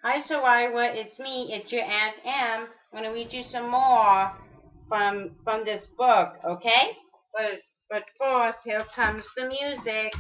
Hi, Soraya. It's me. It's your Aunt Em. I'm gonna read you some more from this book, okay? But first, here comes the music.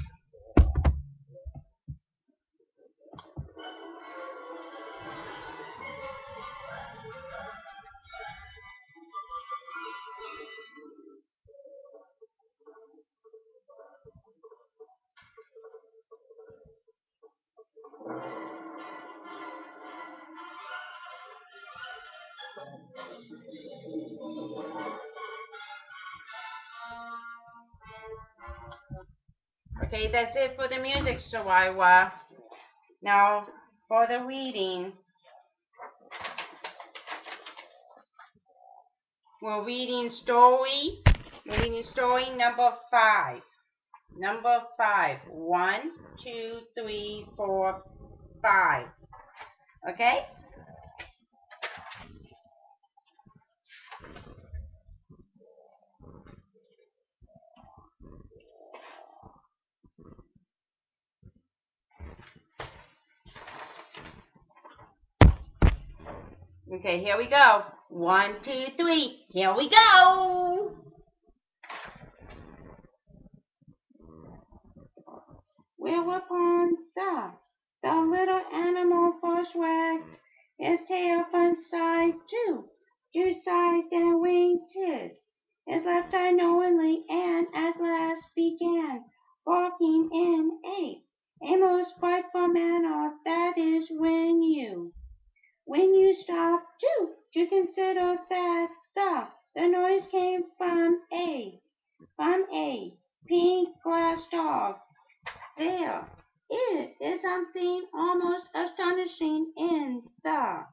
Okay, that's it for the music, Soraya. Now for the reading. We're reading story. We're reading story number 5. Number 5. 1, 2, 3, 4, 5. Okay? Okay, here we go. 1, 2, 3. Here we go. Whereupon the little animal first wagged his tail from side to side, then winked his left eye knowingly, and at last began barking in a most frightful manner. That is when you stop to consider that the noise came from a pink glass dog. There is something almost astonishing in the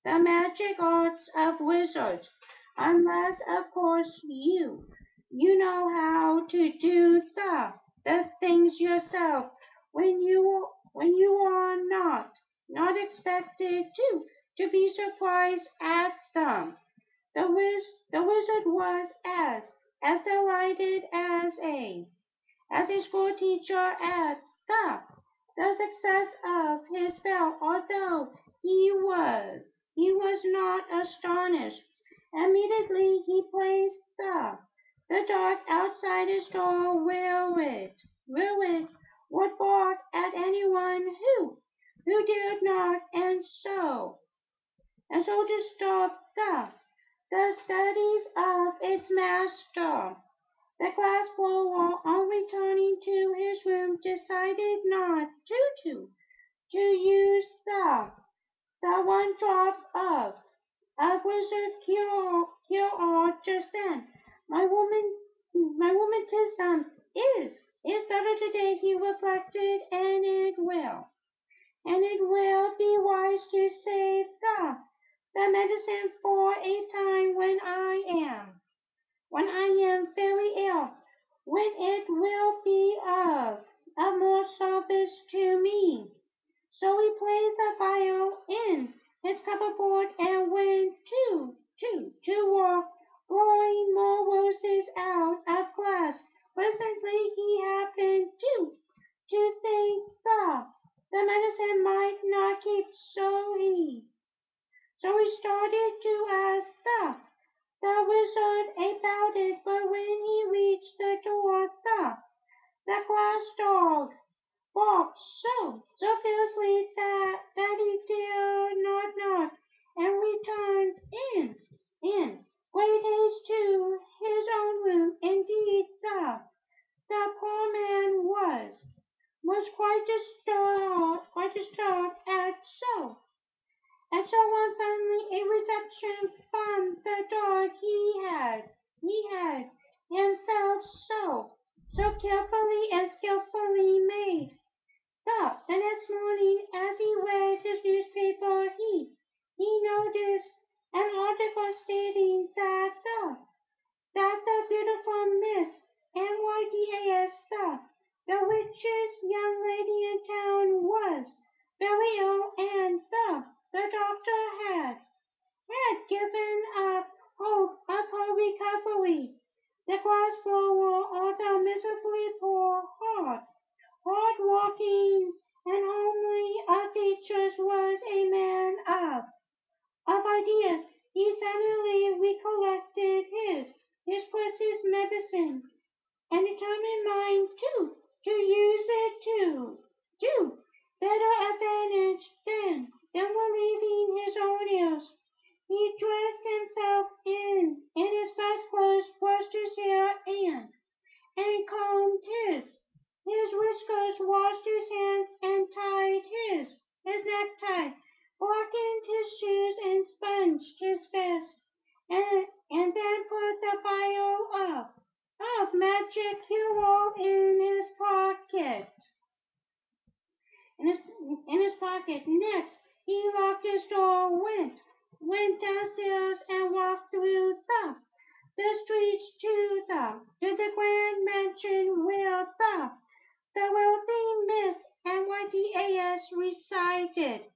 magic arts of wizards, unless of course you know how to do the things yourself when you are not expected to be surprised at them. The wizard was as delighted as a school teacher at the success of his spell, although he was not astonished. Immediately he placed the dog outside his door where it would bark at anyone who dared not, and so disturb the studies of its master. The glass blower, on returning to his room, decided not to use the one drop of wizard cure all just then. My womantism is better today, he reflected, and it will be wise to save the medicine for a time when I am very ill, when it will be of more service to me. So he placed the vial in his cupboard and went to work, blowing more roses out of glass. Presently he happened to think the medicine might not keep, so he started to ask the wizard about it, but when he reached the door, the glass dog barked so fiercely that he dared not knock, and returned in great haste to his own room. Indeed, the poor man was quite disturbed at so unfriendly a reception from the dog he had himself so carefully and skillfully made. The next morning, as he read his newspaper, he noticed an article stating that the beautiful Miss NYDAS, the richest young lady in town, was very ill, and the doctor had given up hope of her recovery. The glass blower, although miserably poor, hard working, and homely of features, was a man Next, he locked his door, went downstairs and walked through the streets to the grand mansion where the wealthy Miss NYDAS resided.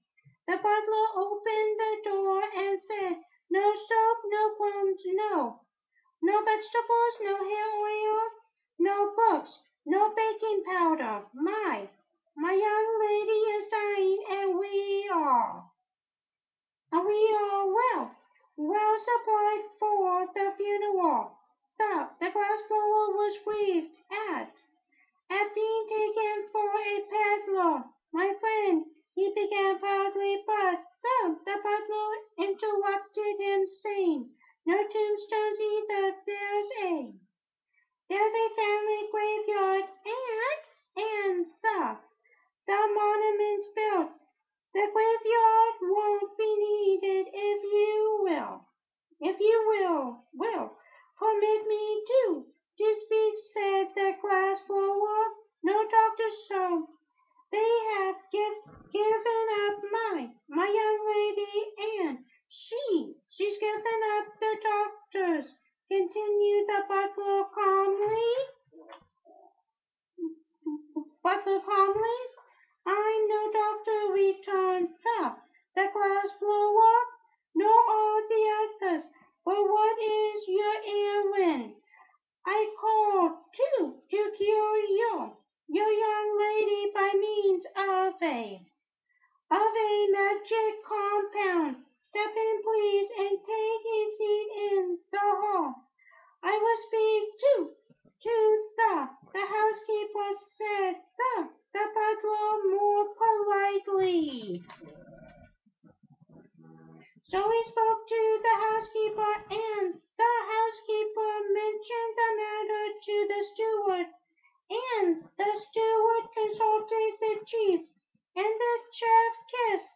The butler opened the door and said, "No soap, no crumbs, no vegetables, no hair oil, no books, no baking powder. My young lady is dying and well supplied for the funeral." The glass blower was grieved at being taken for a peddler. "My friend," he began proudly, but the butler interrupted him, saying, "No tombstones either. There's a family graveyard and the monument's built. The graveyard won't be needed if you will permit me to speak," said the glass blower. "No, Dr. So they have given up my young lady, and she's given up the doctors," continued the butler calmly. "I'm no doctor," returned the glass blower, "nor are the others. But what is your errand?" "I called to cure your young lady by means of a magic compound. Step in, please, and take a seat in the hall. I will speak to the housekeeper," said the butler more politely. So he spoke to the housekeeper, and the housekeeper mentioned the matter to the steward, and the steward consulted the chief, and the chef kissed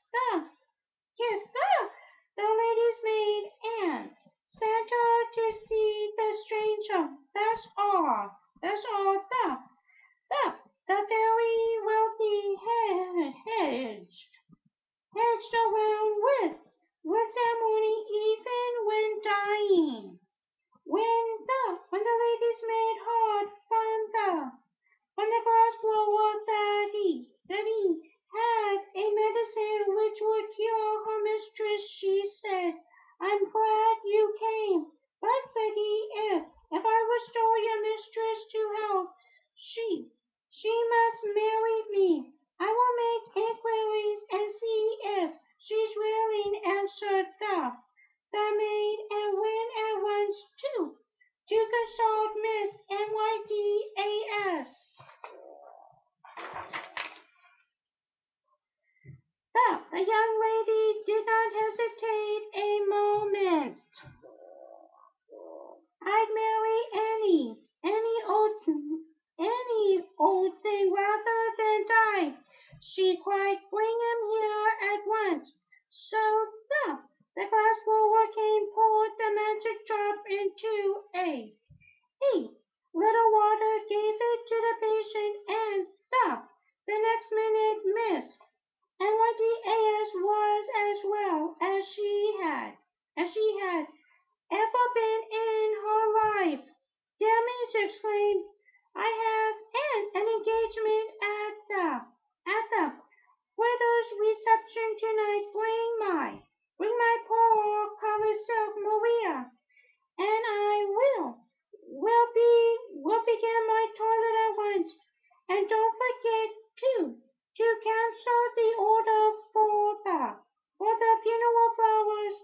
the lady's maid and sent her to see the stranger. That's all. The very wealthy hedged around with ceremony even when dying. When the lady's maid heard from the glass blower that he had a medicine which would cure her mistress, she said, "I'm glad you came. But," said he, "if I restore your mistress to health, she must marry me. I will make inquiries and see if she's willing," answered the maid, and went at once to consult Miss NYDAS. The young lady did not hesitate a moment. "I'd marry any old thing rather than die," she cried. "Bring him here at once." So the glass blower came, poured the magic drop into a little water, gave it to the patient, and the next minute Miss NYDAS was as well as she had ever been in her life. "Dear me," she exclaimed, "I have an engagement at the widow's reception tonight. Bring my pearl colored silk, Maria, and I will begin my toilet at once. And don't forget to cancel the order for the funeral flowers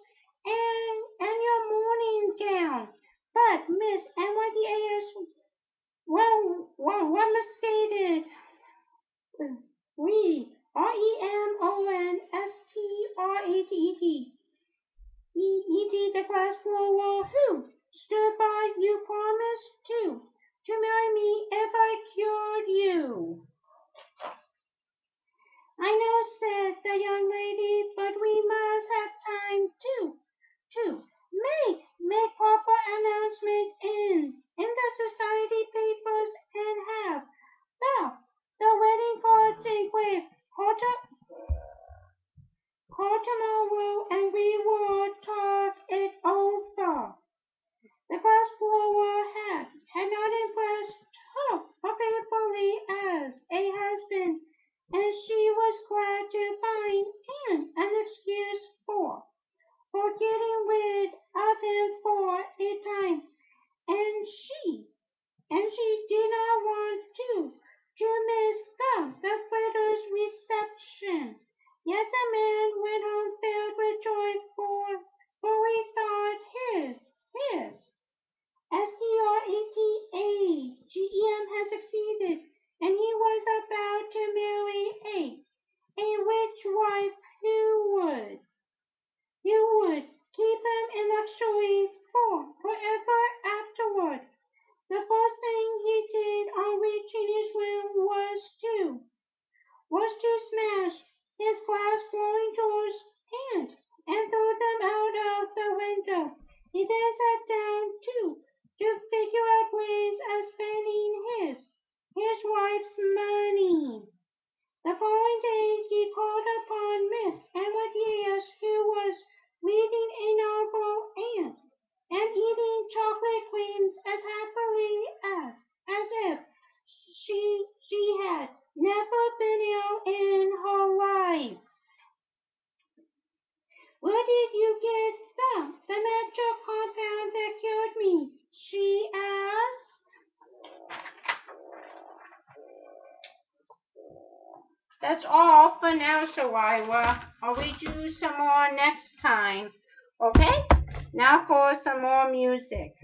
and your mourning gown." But Miss NYDAS well misstated. Remonstrated the glass blower, "Who stood by you promised to marry me if I cured you." "I know," said the young lady, "but we must have time to make proper announcement in the society papers and have the the wedding cards engraved. Porter, Call tomorrow and we will talk it over. The class floor had not impressed her faithfully as a husband, and she was glad to find an excuse for getting rid of him for a time. And she did not want to miss the Fritter's reception. Yet the man went home filled with joy for he thought his STRATAGEM had succeeded, and he was about to marry a rich wife who would keep him in luxury forever afterward. The first thing he did on reaching his room was to smash his glass falling doors and throw them out of the window. He then sat down to figure out ways of spending his wife's money. The following day he called upon Miss Emma Diaz, who was reading a novel and eating chocolate creams as happily as if she had never been ill in her life. Where did you get the magic compound that cured me? She asked. That's all for now, Soraya. I'll read you some more next time. Okay? Now for some more music.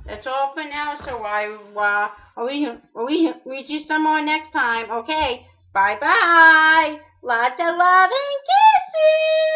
That's all for now, Soraya. I'll read you some more next time. Okay? Bye-bye. Lots of love and kisses.